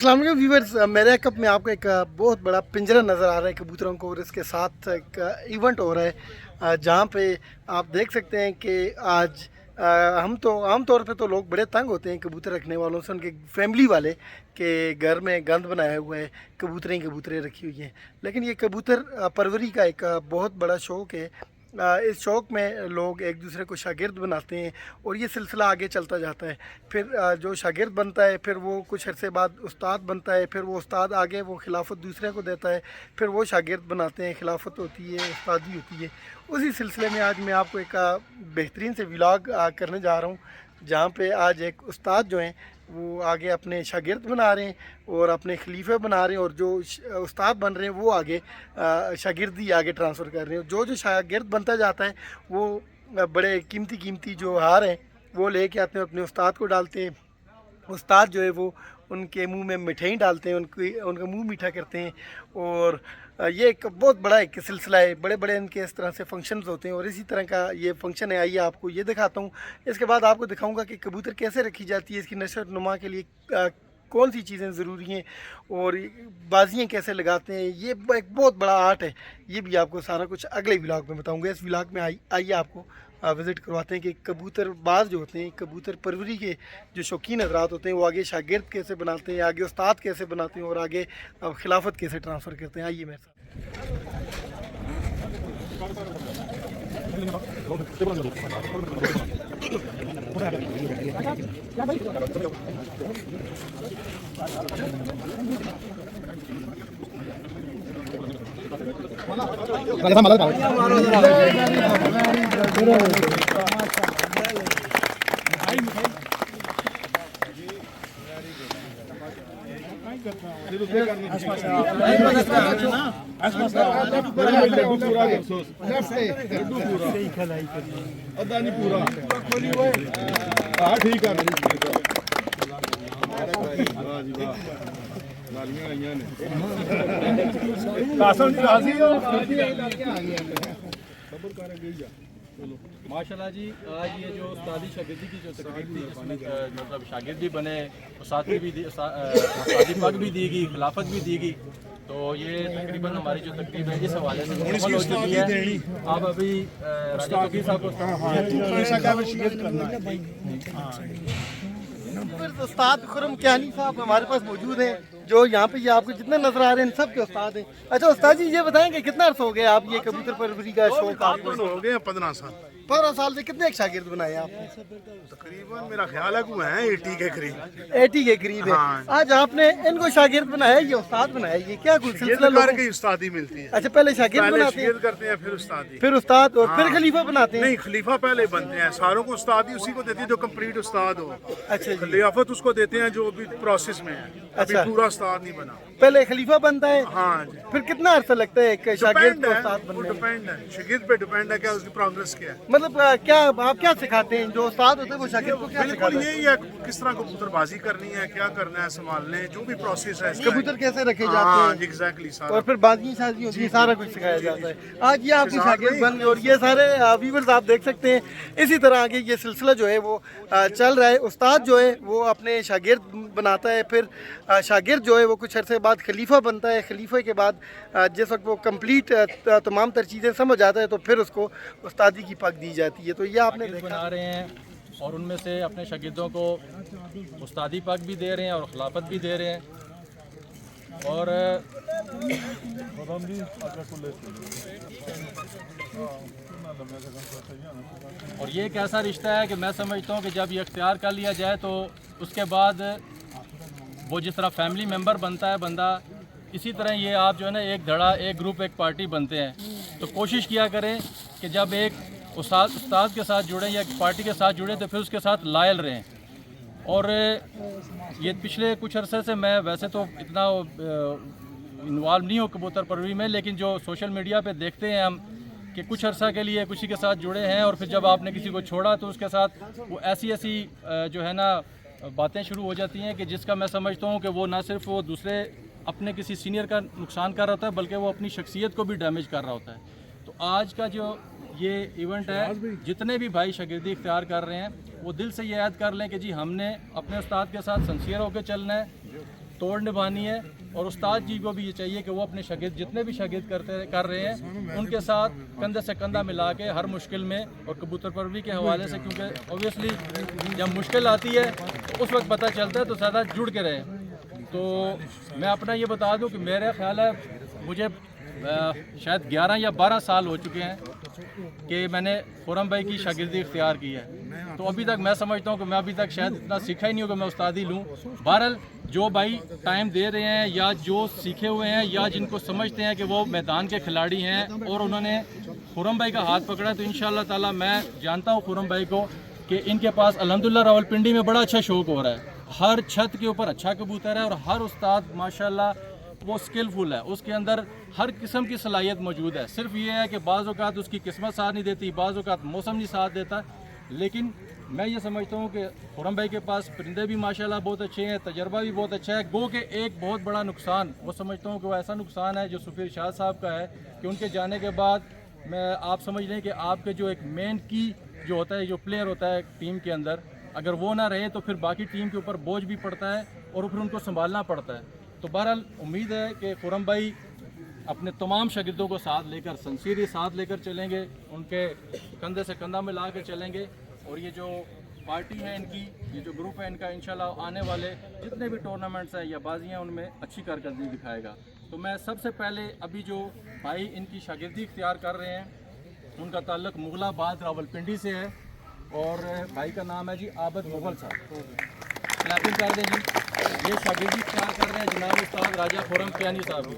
अस्सलाम वालेकुम व्यूअर्स, मेरे कप में आपको एक बहुत बड़ा पिंजरा नज़र आ रहा है कबूतरों को, और इसके साथ एक इवेंट हो रहा है जहाँ पे आप देख सकते हैं कि आज हम तो आम तौर पे तो लोग बड़े तंग होते हैं कबूतर रखने वालों से, उनके फैमिली वाले के घर में गंद बनाया हुआ है, कबूतरें कबूतरें रखी हुई हैं। लेकिन ये कबूतर परवरी का एक बहुत बड़ा शौक़ है। इस शौक़ में लोग एक दूसरे को शागिर्द बनाते हैं और ये सिलसिला आगे चलता जाता है। फिर जो शागिर्द बनता है फिर वो कुछ अरसे बाद उस्ताद बनता है, फिर वो उस्ताद आगे वो खिलाफत दूसरे को देता है, फिर वो शागिर्द बनाते हैं, खिलाफत होती है, उस्तादी होती है। उसी सिलसिले में आज मैं आपको एक बेहतरीन से व्लॉग करने जा रहा हूँ, जहाँ पे आज एक उस्ताद जो हैं वो आगे अपने शागिर्द बना रहे हैं और अपने खलीफे बना रहे हैं, और जो उस्ताद बन रहे हैं वो आगे शागिर्दी आगे ट्रांसफ़र कर रहे हैं। जो शागिर्द बनता जाता है वो बड़े कीमती कीमती जो हार हैं वो लेके आते हैं, अपने उस्ताद को डालते हैं। उस्ताद जो है वो उनके मुंह में मिठाई डालते हैं, उनका मुंह मीठा करते हैं। और ये एक बहुत बड़ा एक सिलसिला है, बड़े बड़े इनके इस तरह से फंक्शंस होते हैं और इसी तरह का ये फंक्शन है। आइए आपको ये दिखाता हूँ, इसके बाद आपको दिखाऊंगा कि कबूतर कैसे रखी जाती है, इसकी नशर नुमा के लिए कौन सी चीज़ें ज़रूरी हैं और बाजियाँ कैसे लगाते हैं। ये एक बहुत बड़ा आर्ट है, ये भी आपको सारा कुछ अगले व्लॉग में बताऊँगा। इस व्लॉग में आइए आपको विज़िट करवाते हैं कि कबूतरबाज जो होते हैं, कबूतर परवरी के जो शौकीन हज़रात होते हैं, वो आगे शागिर्द कैसे बनाते हैं, आगे उस्ताद कैसे बनाते हैं और आगे खिलाफत कैसे ट्रांसफ़र करते हैं। आइए मेरे साथ। माशाल्लाह जी, आज ये जो उस्तादी शागिर्दी की जो तकरीब थी, इसमें मतलब शागिर्द भी बने, उस्तादी पग भी दी गई, खिलाफत भी दी गई। तो ये तकरीबन हमारी जो तकरीब है इस हवाले से मुकम्मल हो चुकी है। आप अभी राजा फकीर साहब को उस्ताद खुरम कियानी साहब हमारे पास मौजूद हैं, जो यहाँ पे ये आपको जितने नजर आ रहे हैं सब के उस्ताद हैं। अच्छा उस्ताद जी, ये बताएं कि कितना अर्सा हो गया आप ये कबूतर परवरी का शौक आपको? हो गए 15 साल। 15 साल से कितने एक शागिर्द बनाए आपने? तकरीबन मेरा ख्याल है कि हैं 80 के करीब। 80 के करीब है। हाँ। आज आपने इनको शागिर्द बनाया, ये उस्ताद बनाया, ये क्या कुछ सिलसिला करके उस्तादी मिलती है। अच्छा, पहले शागिर्द बनाते हैं, करते हैं, फिर उस्तादी, फिर उस्ताद और फिर हाँ। खलीफा बनाते हैं? नहीं, खलीफा पहले बनते हैं। सारों को उस्तादी उसी को देती है जो कंप्लीट उस्ताद हो। अच्छा जी। खिलाफत उसको देते हैं जो अभी प्रोसेस में है, अभी अच्छा। पूरा उस्ताद नहीं बना। पहले खलीफा बनता है, हाँ जी। फिर कितना अर्सा लगता है एक शागिर्द को उस्ताद बनने में? डिपेंड है, शागिर्द पे डिपेंड है क्या उसकी प्रोग्रेस क्या है। मतलब क्या आप क्या सिखाते हैं? जो उस्ताद होते हैं वो शागिर्द को क्या बिल्कुल सिखाते हैं? यही है, किस तरह कबूतरबाजी करनी है, क्या करना है, संभालने, जो भी प्रोसेस है इसका। कबूतर कैसे रखे जाते हाँ हैं एग्जैक्टली और सारा। फिर बाजी शादी होती है, सारा कुछ सिखाया जाता है। आज ये आपकी शागिर्द बन गए और ये सारे व्यूवर्स आप देख सकते हैं। इसी तरह आगे ये सिलसिला जो है वो चल रहा है। उस्ताद जो है वो अपने शागिर्द बनाता है, फिर शागिर्द जो है वो कुछ अरसे बाद खलीफा बनता है। खलीफे के बाद जिस वक्त वो कंप्लीट तमाम तर चीज़ें समझ आता है तो फिर उसको उस्तादी की पग दी जाती है। तो ये आपने देखा बना रहे हैं और उनमें से अपने शागिर्दों को उस्तादी पग भी दे रहे हैं और खिलाफत भी दे रहे हैं। और ये एक ऐसा रिश्ता है कि मैं समझता हूँ कि जब ये इख्तियार कर लिया जाए तो उसके बाद वो जिस तरह फैमिली मेम्बर बनता है बंदा, इसी तरह ये आप जो है ना एक धड़ा, एक ग्रुप, एक पार्टी बनते हैं। तो कोशिश किया करें कि जब एक उस्ताद के साथ जुड़ें या पार्टी के साथ जुड़ें तो फिर उसके साथ लायल रहें। और ये पिछले कुछ अरसे से मैं वैसे तो इतना इन्वॉल्व नहीं हूँ कबूतर परवरी में, लेकिन जो सोशल मीडिया पे देखते हैं हम कि कुछ अरसा के लिए किसी के साथ जुड़े हैं और फिर जब आपने किसी को छोड़ा तो उसके साथ वो ऐसी जो है ना बातें शुरू हो जाती हैं कि जिसका मैं समझता हूँ कि वो ना सिर्फ वो दूसरे अपने किसी सीनियर का नुकसान कर रहा होता है बल्कि वो अपनी शख्सियत को भी डैमेज कर रहा होता है। तो आज का जो ये इवेंट है, जितने भी भाई शागिर्दी इख्तियार कर रहे हैं वो दिल से ये याद कर लें कि जी हमने अपने उस्ताद के साथ सिंसियर होकर चलना है तोड़ निभानी है। और उस्ताद जी को भी ये चाहिए कि वो अपने शागिर्द जितने भी शागिर्द कर रहे हैं उनके साथ कंधे से कंधा मिला के हर मुश्किल में, और कबूतर परवरी के हवाले से, क्योंकि ऑब्वियसली जब मुश्किल आती है तो उस वक्त पता चलता है, तो ज़्यादा जुड़ के रहें। तो मैं अपना ये बता दूं कि मेरा ख्याल है मुझे शायद 11 या 12 साल हो चुके हैं कि मैंने खुरम भाई की शागिर्दी इख्तियार की है। तो अभी तक मैं समझता हूँ कि मैं अभी तक शायद इतना सीखा ही नहीं होगा मैं उस्तादी लूँ। बहरहाल जो भाई टाइम दे रहे हैं या जो सीखे हुए हैं या जिनको समझते हैं कि वो मैदान के खिलाड़ी हैं और उन्होंने खुरम भाई का हाथ पकड़ा, तो इंशाअल्लाह ताला मैं जानता हूँ खुरम भाई को कि इनके पास अल्हम्दुलिल्लाह रावलपिंडी में बड़ा अच्छा शौक हो रहा है। हर छत के ऊपर अच्छा कबूतर है और हर उस्ताद माशाल्लाह वो स्किलफुल है, उसके अंदर हर किस्म की सलाहियत मौजूद है। सिर्फ ये है कि बाज़ औक़ात उसकी किस्मत साथ नहीं देती, बाज़ औक़ात मौसम नहीं साथ देता। लेकिन मैं ये समझता हूँ कि खुरम भाई के पास परिंदे भी माशाल्लाह बहुत अच्छे हैं, तजर्बा भी बहुत अच्छा है। गो के एक बहुत बड़ा नुकसान वो समझता हूँ कि वो ऐसा नुकसान है जो सुफीर शाह साहब का है कि उनके जाने के बाद मैं आप समझ लें कि आपके जो एक मेन की जो होता है, जो प्लेयर होता है टीम के अंदर, अगर वो ना रहे तो फिर बाकी टीम के ऊपर बोझ भी पड़ता है और फिर उनको संभालना पड़ता है। तो बहरहाल उम्मीद है कि खुरम भाई अपने तमाम शागिर्दों को साथ लेकर, सिंसियरली साथ लेकर चलेंगे, उनके कंधे से कंधा मिला कर चलेंगे। और ये जो पार्टी है इनकी, ये जो ग्रुप है इनका, इंशाल्लाह आने वाले जितने भी टूर्नामेंट्स हैं या बाजियाँ हैं उनमें अच्छी कारकर्दगी दिखाएगा। तो मैं सबसे पहले अभी जो भाई इनकी शागिर्दी इख्तियार कर रहे हैं उनका ताल्लुक़ मुगलाबाद रावलपिंडी से है और भाई का नाम है जी आबद मुगल साहब। क्लैपिंग कर दें जी। ये शागिर्दी इख्तियार कर रहे हैं जनाब उस्ताद राजा खुरम कियानी साहब की।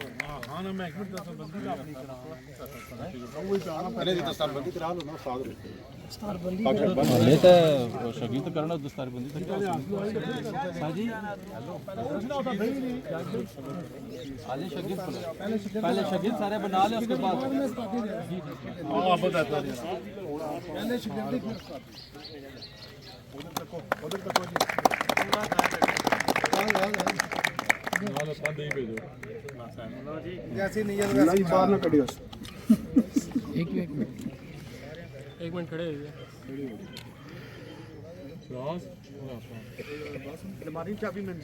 लेता है शागिर्द करना दस्तारबंदी जी आले शागिर्द पहले शागिर्द सारे बना ले उसके बाद जैसी नीयत वैसी बाहर ना कढ़ियो। एक मिनट खड़े हमारी चाबी में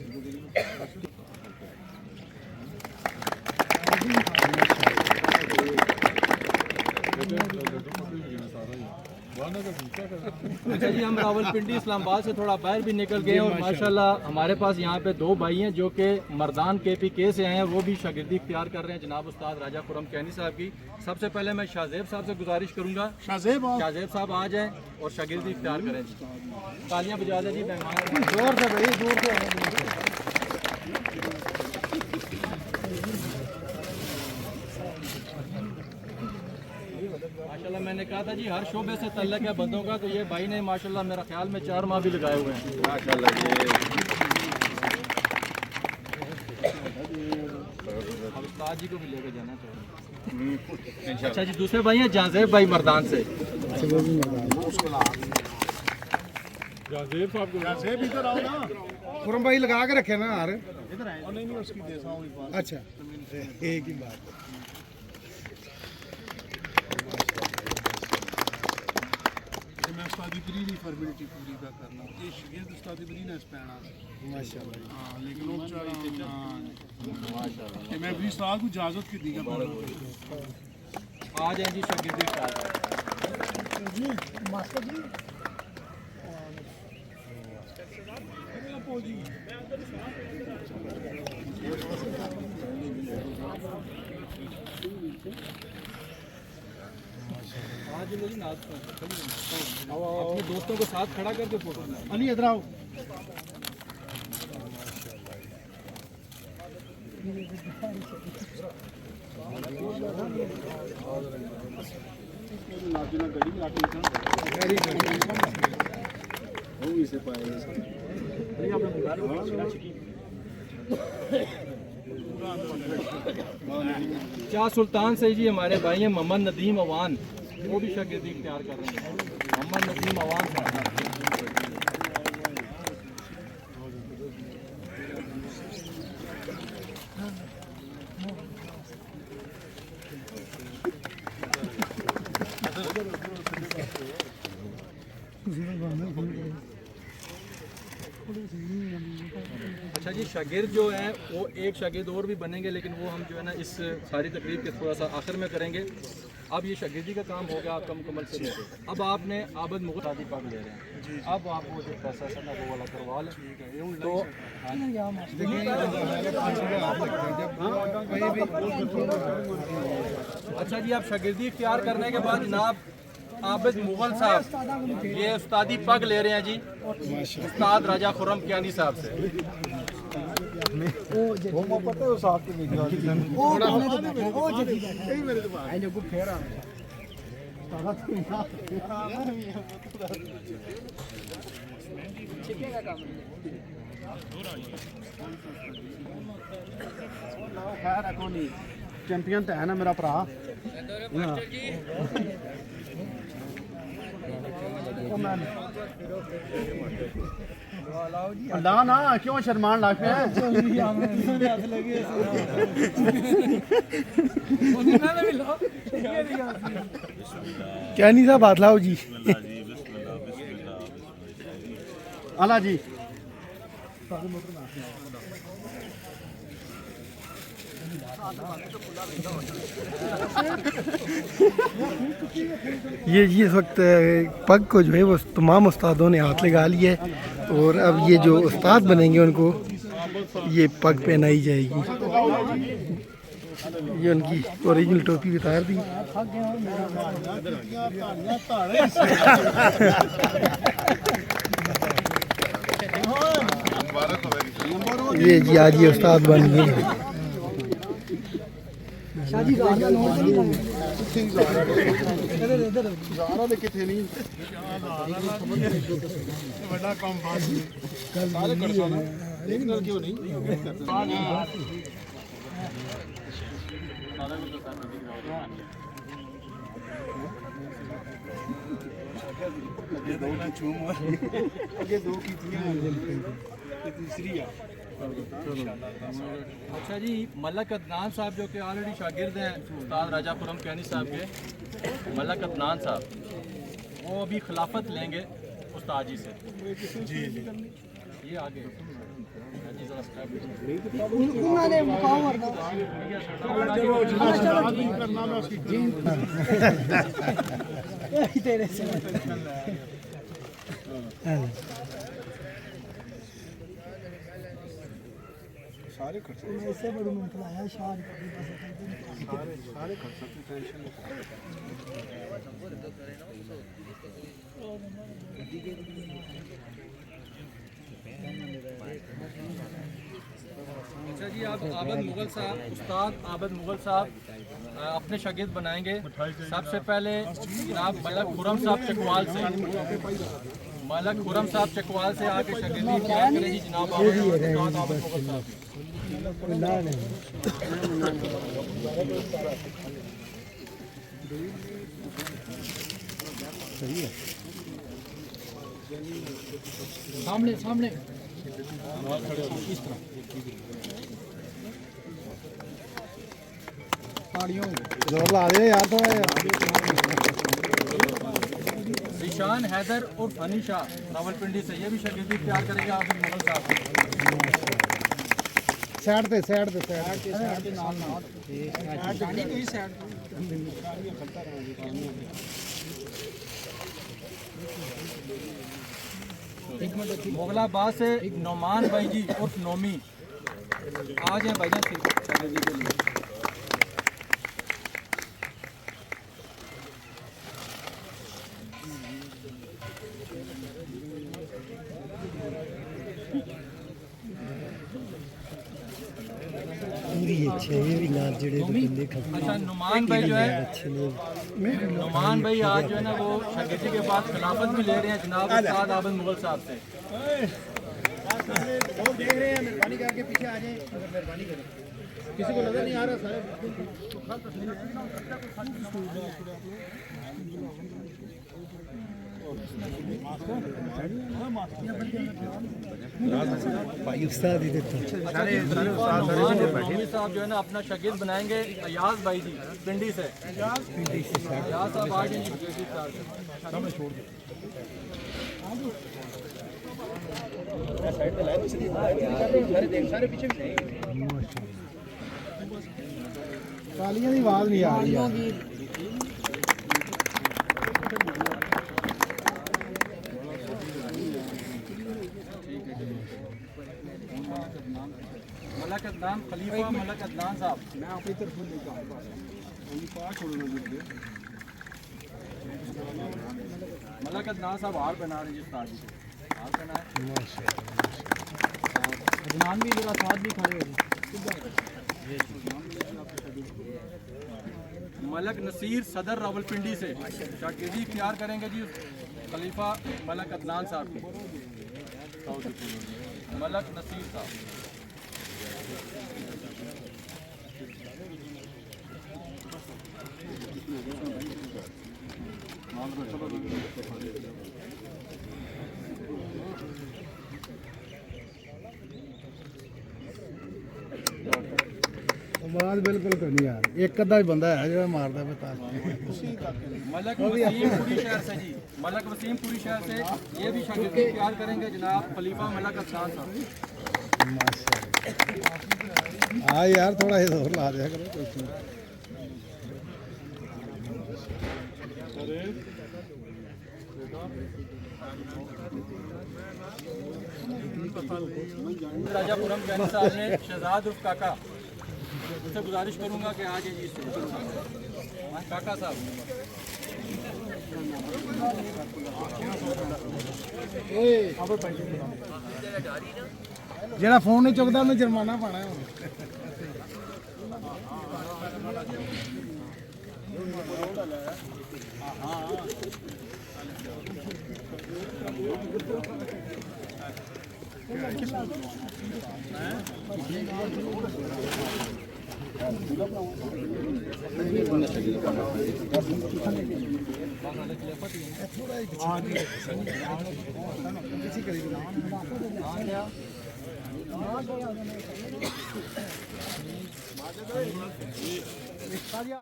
अच्छा जी, हम रावलपिंडी इस्लामाबाद से थोड़ा बाहर भी निकल गए और माशाल्लाह हमारे पास यहाँ पे दो भाई हैं जो कि मर्दान KPK से हैं, वो भी शागिर्दी इख्तियार कर रहे हैं जनाब उस्ताद राजा खुरम कियानी साहब की। सबसे पहले मैं शाहजेब साहब से गुजारिश करूँगा, शाहजेब साहब आ जाएँ और शागिर्दी इख्तियार करें जी। तालियाँ बजा दें जी मेहमान, जोर से भाई, दूर से। माशाल्लाह मैंने कहा था जी हर शोबे से तल्लक है बंदों का, तो ये भाई ने माशाल्लाह मेरा ख्याल में 4 माह भी लगाए हुए हैं माशाल्लाह जी। उस्ताद जी को भी लेकर जाना चाहिए। अच्छा जी, दूसरे भाई हैं जाजेब भाई मर्दान से। जाजेब साहब को इधर आओ ना, खुरम भाई लगा के रखे ना यार। नहीं उसकी देता हूँ। अच्छा, एक ही बात। उस्तादी बरी फॉर्मेलिटी पूरी का करना, ये शागिर्द उस्तादी बरी ने पैना माशाल्लाह। हां, लेकिन लोग चाहिए माशाल्लाह कि मैं भी उस्ताद को इजाजत की दी है। आ जाए जी शागिर्दी जी मास्टर जी। आज लोग अपने दोस्तों को साथ खड़ा करके फोटो अली इधर आओ। शाह सुल्तान से जी हमारे भाई हैं मोहम्मद नदीम अवान, वो भी शागिर्दी इख्तियार कर रहे हैं। मोहम्मद नदीम अवान साहब। अच्छा जी, शागिर्द जो है वो एक शागिर्द और भी बनेंगे, लेकिन वो हम जो है ना इस सारी तकरीब के थोड़ा सा आखिर में करेंगे। अब ये शागिर्दी का काम हो गया आपका मुकम्मल से लेके, अब आपने आबद मुगल शादी पग ले रहे हैं, अब आप वो जो पैसा है ना वो वाला करवा लें। तो अच्छा जी, आप शागिर्दी इख्तियार करने के बाद जनाब आबिद मुगल साहब ये उस्तादी पग ले रहे हैं जी उस्ताद राजा खुर्रम कियानी साहब से। चैंपियन तो है ना मेरा भरा ना ना क्यों शर्मान लग पे क्या नहीं साहब बात लाओ जी। अला जी ये इस वक्त पग को जो है वो तमाम उस्तादों ने हाथ लगा लिया है और अब ये जो उस्ताद बनेंगे उनको ये पग पहनाई जाएगी। ये उनकी ओरिजिनल टोपी उतार दी। ये जी आज ये उस्ताद बन गए। अच्छा जी, मलक अदनान साहब जो कि ऑलरेडी शागिर्द हैं उस्ताद राजा खुर्रम कियानी साहब के, मलक अदनान साहब वो अभी खिलाफत लेंगे उस्ताद जी से। जी जी ये आगे जी जरा सारे खर्चे ऐसे बड़े मुमकिन आया शादी सारे खर्चे की टेंशन अच्छा जी, आप आबद मुगल साहब उस्ताद आबद मुगल साहब अपने शागिर्द बनाएंगे। सबसे पहले जनाब मलक खुर्रम साहब चकवाल से, मलक खुर्रम साहब चकवाल से आके शागिर्दी इख्तियार करें जी जनाब आबद मुगल साहब। सामने सामने जोर ला दे यार थोड़ा ईशान हैदर और अनिशा रावलपिंडी से, ये भी शागिर्दी इख्तियार करेगा आबिद मुगल साहब। साइड पे मोगलाबाद से नौमान भाई जी उर्फ नोमी आज हैं भाईजान शागिर्दी के लिए। अच्छा, नुमान भाई जो है नुमान भाई आज जो है ना वो शागिर्दी के बाद खिलाफत भी ले रहे हैं जनाब उस्ताद आबिद मुगल साहब से। देख रहे हैं, मेहरबानी करके पीछे आ जाए, मेहरबानी करें, किसी को नजर नहीं आ रहा सारे भाई उस्ताद ही देता साहब जो है ना अपना शागिर्द बनाएंगे अयाज भाई जी पिंडी से। अयाज साहब आज ही छोड़ दो। ਤਾਲੀਆਂ ਦੀ ਆਵਾਜ਼ ਨਹੀਂ ਆ ਰਹੀ ਯਾਰ मलक अदनान खलीफा मलक अदनान साहब मैं अपनी तरफ नहीं कहूँगा पाँच छोड़ना मुझे मलक अदनान साहब हार बना रहे जिस ताजी हार बनाए अदनान भी जरा साथ भी खड़े हो मलक नसीर सदर रावलपिंडी से शाकिर्दी इख्तियार करेंगे जी खलीफा मलक अदनान साहब के मलक नसीर साहब आवाज बिल्कुल नहीं आ रही एक अद्धा ही बंदा है जो मारता है बता मलक वसीम पूरी शहर से जी मलक वसीम पूरी शहर से ये भी शागिर्दी इख्तियार करेंगे जनाब खलीफा मलक अदनान साहब हाँ यार थोड़ा ये जोर ला दिया करो कुछ राजापुरम के साहब ने शहजाद उर्फ काका उनसे गुजारिश करूंगा कि आज ये काका साहब जेड़ा फोन नहीं चुकता उन्हें जुर्माना पाना है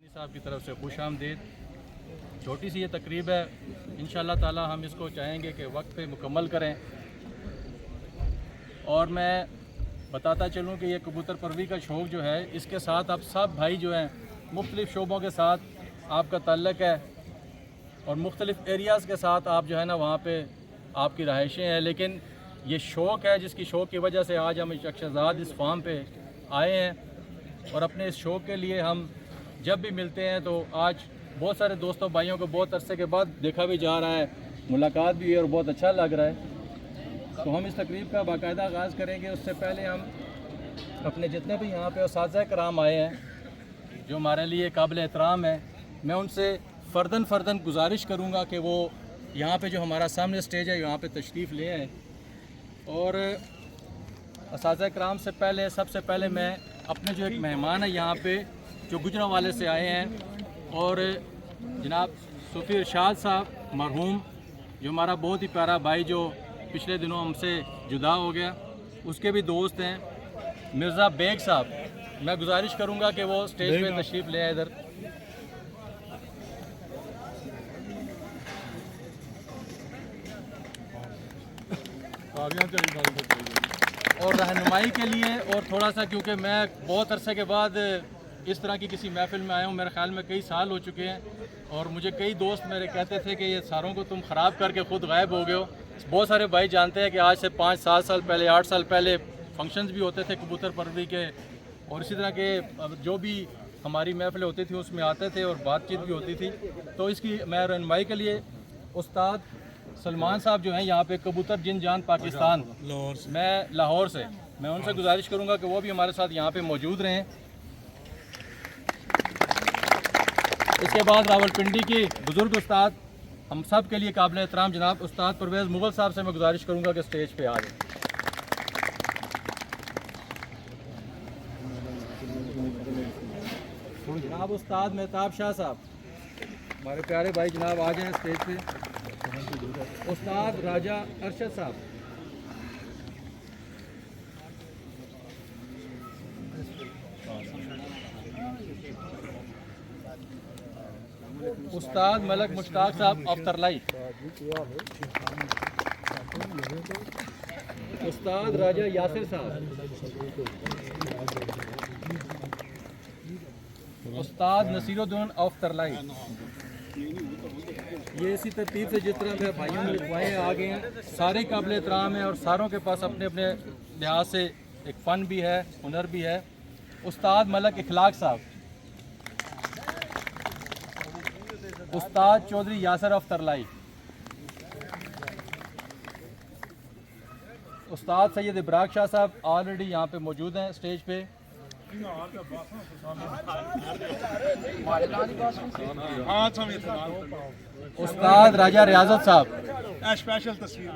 साहब की तरफ से खुश आमदीद। छोटी सी ये तकरीब है, इंशाअल्लाह ताला हम इसको चाहेंगे कि वक्त पे मुकम्मल करें। और मैं बताता चलूँ कि ये कबूतर परवी का शौक़ जो है, इसके साथ आप सब भाई जो हैं मुख्तलिफ़ शोबों के साथ आपका ताल्लुक़ है और मुख्तलिफ़ एरियाज़ के साथ आप जो है ना वहाँ पे आपकी रहायशें हैं। लेकिन ये शौक़ है जिसकी शौक़ की वजह से आज हम शख्साजाद इस फार्म पे आए हैं और अपने इस शौक़ के लिए हम जब भी मिलते हैं तो आज बहुत सारे दोस्तों भाइयों को बहुत अरसे के बाद देखा भी जा रहा है, मुलाकात भी है और बहुत अच्छा लग रहा है। तो हम इस तकरीब का बाकायदा आगाज़ करेंगे। उससे पहले हम अपने जितने भी यहाँ पे उस्ताज़ कराम आए हैं जो हमारे लिए काबिल एहतराम है, मैं उनसे फ़र्दन गुजारिश करूँगा कि वो यहाँ पे जो हमारा सामने स्टेज है यहाँ पे तशरीफ़ ले आए। और उस्ताज़ कराम से पहले सबसे पहले मैं अपने जो एक मेहमान है यहाँ पे जो गुजरांवाले से आए हैं और जनाब सूफ़ी इरशाद साहब मरहूम, जो हमारा बहुत ही प्यारा भाई जो पिछले दिनों हमसे जुदा हो गया, उसके भी दोस्त हैं मिर्ज़ा बेग साहब। मैं गुजारिश करूंगा कि वो स्टेज पे तशरीफ़ ले आए इधर। और रहनुमाई के लिए और थोड़ा सा, क्योंकि मैं बहुत अरसे के बाद इस तरह की किसी महफिल में आया हूँ, मेरे ख्याल में कई साल हो चुके हैं और मुझे कई दोस्त मेरे कहते थे कि ये सारों को तुम ख़राब करके ख़ुद गायब हो गए हो। बहुत सारे भाई जानते हैं कि आज से 5-7 साल पहले 8 साल पहले फंक्शंस भी होते थे कबूतर परवरी के और इसी तरह के जो भी हमारी महफिलें होती थी उसमें आते थे और बातचीत भी होती थी। तो इसकी मैं रहनुमाई के लिए उस्ताद सलमान साहब जो हैं यहाँ पे कबूतर जिन जान पाकिस्तान मैं लाहौर से, मैं उनसे गुजारिश करूँगा कि वो भी हमारे साथ यहाँ पे मौजूद रहें। इसके बाद रावलपिंडी की बुज़ुर्ग उस्ताद हम सब के लिए काबिल एहतराम जनाब उस्ताद परवेज़ मुग़ल साहब से मैं गुजारिश करूँगा कि स्टेज पे आ जाए। जनाब उस्ताद मेहताब शाह साहब हमारे प्यारे भाई जनाब आ जाएं स्टेज पे। उस्ताद राजा अरशद साहब, उस्ताद मलक मुश्ताक साहब अफ्तरलाई, उस्ताद राजा यासिर साहब, उस्ताद नसीरुद्दीन ऑफ तरलाई। ये इसी तरतीब से जिस तरह से भाइयों ने लिखवाए हैं आ गए हैं, सारे काबिल एहतराम हैं और सारों के पास अपने अपने लिहाज से एक फ़न भी है, हुनर भी है। उस्ताद मलक इखलाक साहब, उस्ताद चौधरी यासर ऑफ तरलाई, उस्ताद सैयद इब्राक शाह साहब ऑलरेडी यहाँ पे मौजूद हैं स्टेज पे। उस्ताद राजा रियाजत साहब, स्पेशल तस्वीर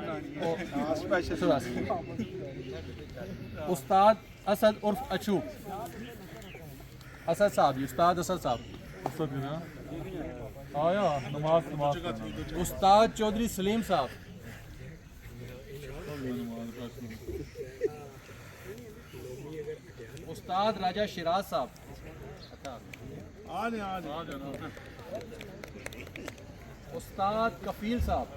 उस्ताद असद उर्फ अचू, असद साहब, उस्ताद असद साहब, आया नमाज। उस्ताद चौधरी सलीम साहब, उस्ताद राजा शिराज साहब, उस्ताद कफील साहब,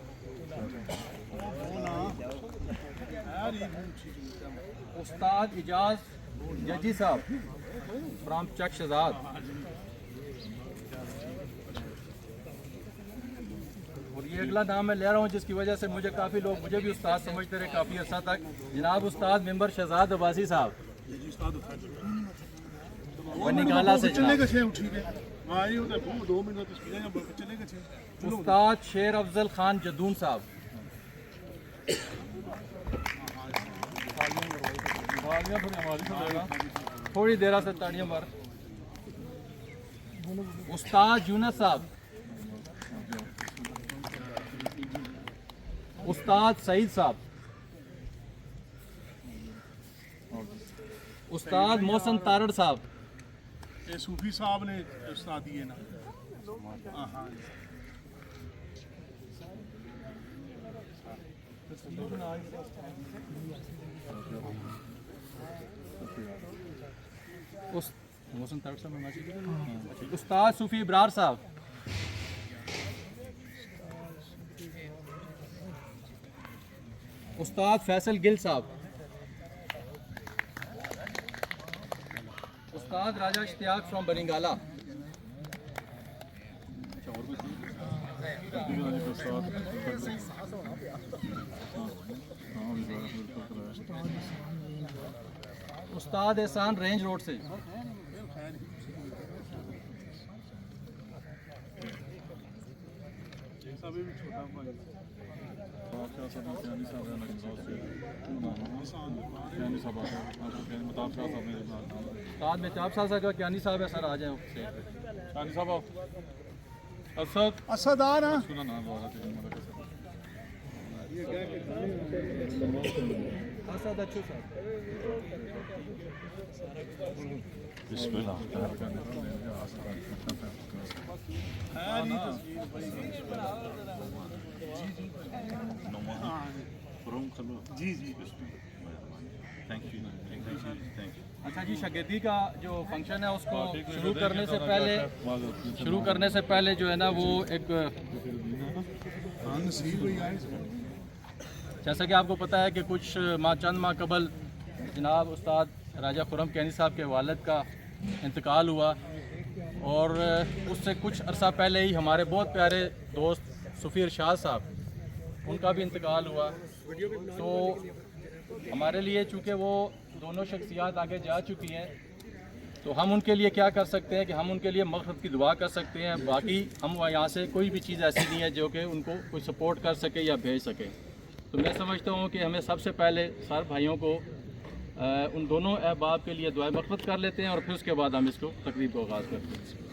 उस्ताद इजाज जजी साहब फ्राम चक शहजाद, और ये अगला नाम मैं ले रहा हूँ जिसकी वजह से मुझे काफ़ी लोग मुझे भी उस्ताद समझते रहे काफ़ी अर्सा तक, जनाब उस्ताद मेंबर शहजाद अब्बासी साहब निकाला से जनाब। उस्ताद शेर अफजल खान जदून साहब, थोड़ी देर से ताड़ियां मार। उस्ताद यूनस साहब, उस्ताद सईद साहब, उस्ताद मोहसन तारड़ साहब, ये सूफी साहब ने उस्तादी है ना। मोहसन तारड़ साहब, उस्ताद सूफी इब्रार साहब, उस्ताद फैसल गिल साहब, उस्ताद राजा इश्तियाक फ्रॉम बरिंगाला, उस्ताद एहसान रेंज रोड से, उस्ताद मेहताब साहब का क्यानी साहब है सर, आ जाए असद आ ना। असद अच्छू साहब, जी जी अच्छा जी, शागिर्दी का जो फंक्शन है उसको शुरू करने से पहले जो है ना वो एक, जैसा कि आपको पता है कि चंद माह कबल जनाब उस्ताद राजा खुर्रम कैनी साहब के वालिद का इंतकाल हुआ, और उससे कुछ अरसा पहले ही हमारे बहुत प्यारे दोस्त सूफी इरशाद साहब, उनका भी इंतकाल हुआ। तो हमारे लिए चूँकि वो दोनों शख्सियात आगे जा चुकी हैं, तो हम उनके लिए क्या कर सकते हैं कि हम उनके लिए मग़फ़िरत की दुआ कर सकते हैं। बाकी हम यहाँ से कोई भी चीज़ ऐसी नहीं है जो कि उनको कोई सपोर्ट कर सके या भेज सके। तो मैं समझता हूँ कि हमें सबसे पहले सारे भाइयों को उन दोनों अहबाब के लिए दुआ मग़फ़िरत कर लेते हैं और फिर उसके बाद हम इसको तकरीब को आगाज़ करते हैं।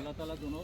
अल्लाह ताला दोनों